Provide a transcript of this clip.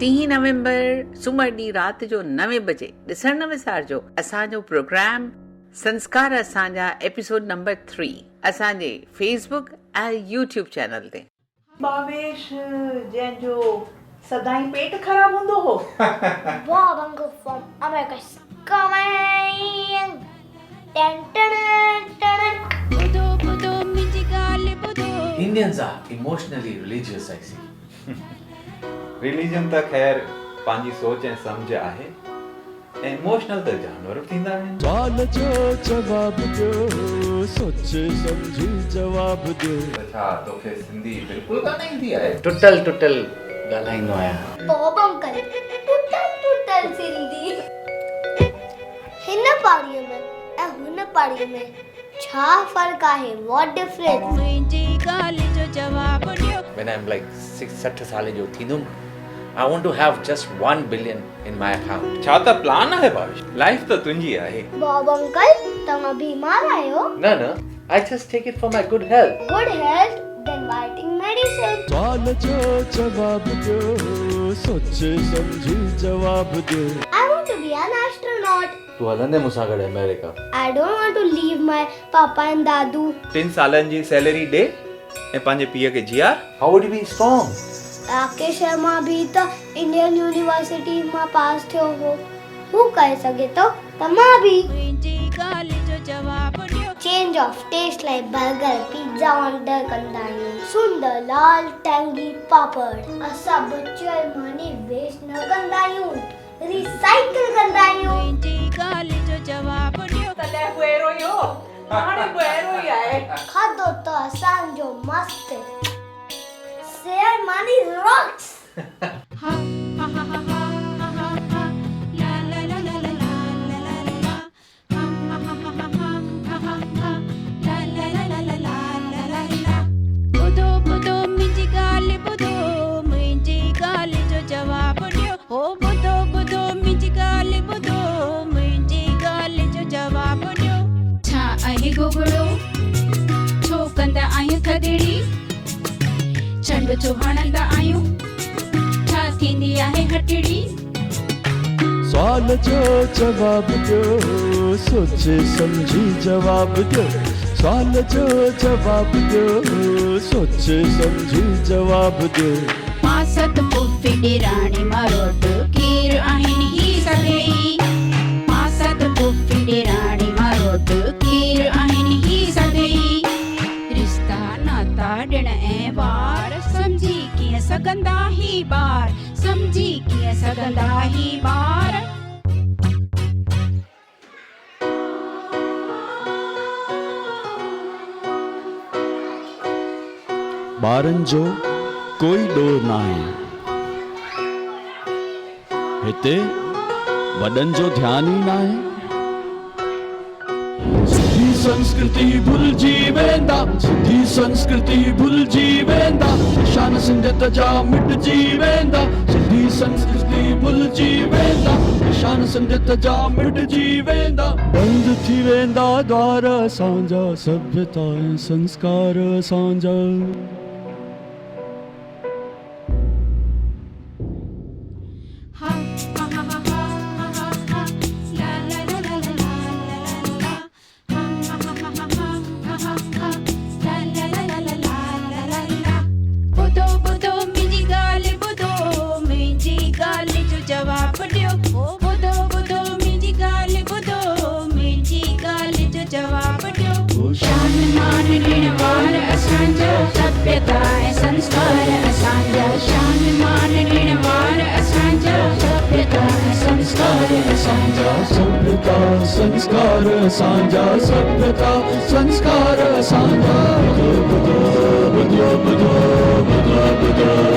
3 नवंबर सूमर ॾींहुं राति जो 9 बजे ॾिसण न विसारजो असांजो प्रोग्राम संस्कार असांजा एपिसोड नंबर 3 असांजे फेसबुक ऐं यूट्यूब चैनल ते। भावेश जंहिंजो सदाई पेट ख़राब हूंदो हो Bob Uncle from America's coming. Indians are emotionally religious, I see. Religion त ख़ैर पंहिंजी सोच ऐं सम्झ आहे ऐं इमोशनल त जानवर थींदा आहिनि। सवाल जो जवाब ॾियो, सोचे सम्झी जवाब ॾियो। छा तोखे सिंधी बिल्कुलु कान ईंदी आहे? टुटल ॻाल्हाईंदो आहियां। Bob Uncle टुटल सिंधी। हिन पाड़ीअ में ऐं हुन पाड़ीअ में छा फ़र्क़ु आहे? What difference? मुंहिंजी ॻाल्हि जो जवाब ॾियो। When I'm like 60 साल जो थींदुमि, I want to have just 1 billion in my account. छा त प्लान आहे भावेश? लाइफ त तुंहिंजी आहे। Bob Uncle तव्हां बीमार आहियो? No, I just take it for my good health. Good health, then writing medicine. सवाल जो जवाब ॾियो, सोचे सम्झी जवाब ॾियो। I want to be an astronaut. तू हलंदे मूंसां गॾु America? I don't want to leave my papa and dadu. 3 सालनि जी सैलरी ॾे ऐं पंहिंजे पीउ खे जीआर। How would you be strong? Rakesh Sharma भी त इंडियन यूनिवर्सिटी मां पास थियो हो, हू करे सघे थो त मां बि। मुंहिंजी ॻाल्हि जो जवाब ॾियो। Change of taste like burger pizza order कंदा आहियूं, सुंदर लाल टैंगी पापड़। असां बचल मनी वेस्ट न कंदा आहियूं, रिसाइकल कंदा आहियूं। मुंहिंजी ॻाल्हि जो जवाब ॾियो। तॾहिं गुएरो ई हो, हाणे गुएरो ई आहे। खाधो त असांजो मस्त, शेयर मनी रॉक्स। हा हा हा हा हा हा हा ला ला ला ला ला ला ला ला हा हा हा हा हा हा हा ला ला ला ला ला ला ला ला। ॿुधो मुंहिंजी ॻाल्हि ॿुधो, मुंहिंजी ॻाल्हि जो जवाब ॾियो। हो ॿुधो मुंहिंजी ॻाल्हि ॿुधो, मुंहिंजी ॻाल्हि जो जवाब ॾियो। छा आहे गोगड़ो, छो कंदा आहियूं थदड़ी, चंड जो हणंदा आहियूं, छा थींदी आहे हटड़ी। सवाल जो जवाब ॾियो, सोचे सम्झी जवाब ॾियो। सवाल जो जवाब ॾियो, सोचे सम्झी जवाब ॾियो। मासत पुफी ॾेराणी मारोट केर आहिनि ही सभई, मासत पुफी ॾेराणी मारोट केर आहिनि ही सभई। रिश्ता नाता ॾिण ऐं वार सम्झी कीअं सघंदा ही ॿार, सम्झी कीअं सघंदा ही ॿार। ॿारनि जो कोई ॾोह न आहे, हिते वॾनि जो ध्यानु ई न आहे। सिंधी संस्कृति भुलिजी वेंदा, सिंधी संस्कृति भुलिजी वेंदा, निशान सिंधियत जा मिटिजी वेंदा। सिंधी संस्कृति भुलिजी वेंदा, निशान सिंधियत जा मिटिजी वेंदा। बंदि थी वेंदा द्वार असांजा, सभ्यता ऐं संस्कार असांजा। हा हा हा हा हा हा हा ला ला ला ला ला ला ला हा हा हा हा हा हा हा ला ला ला ला ला ला ला। ॿुधो मुंहिंजी ॻाल्हि ॿुधो, मुंहिंजी ॻाल्हि जो जवाब ॾियो। ॿुधो मुंहिंजी ॻाल्हि ॿुधो, मुंहिंजी ॻाल्हि जो जवाब ॾियो। शान मान ॾिण वार असांजा, सभ्यता ऐं संस्कार असांजा। शान मान ॾिण वार असांजा, सभ्यता ऐं संस्कार असांजा। सभ्यता संस्कार असांजा, सभ्यता संस्कार असांजा। ॿुधो ॿुधो ॿुधो ॿुधो ॿुधो ॿुधो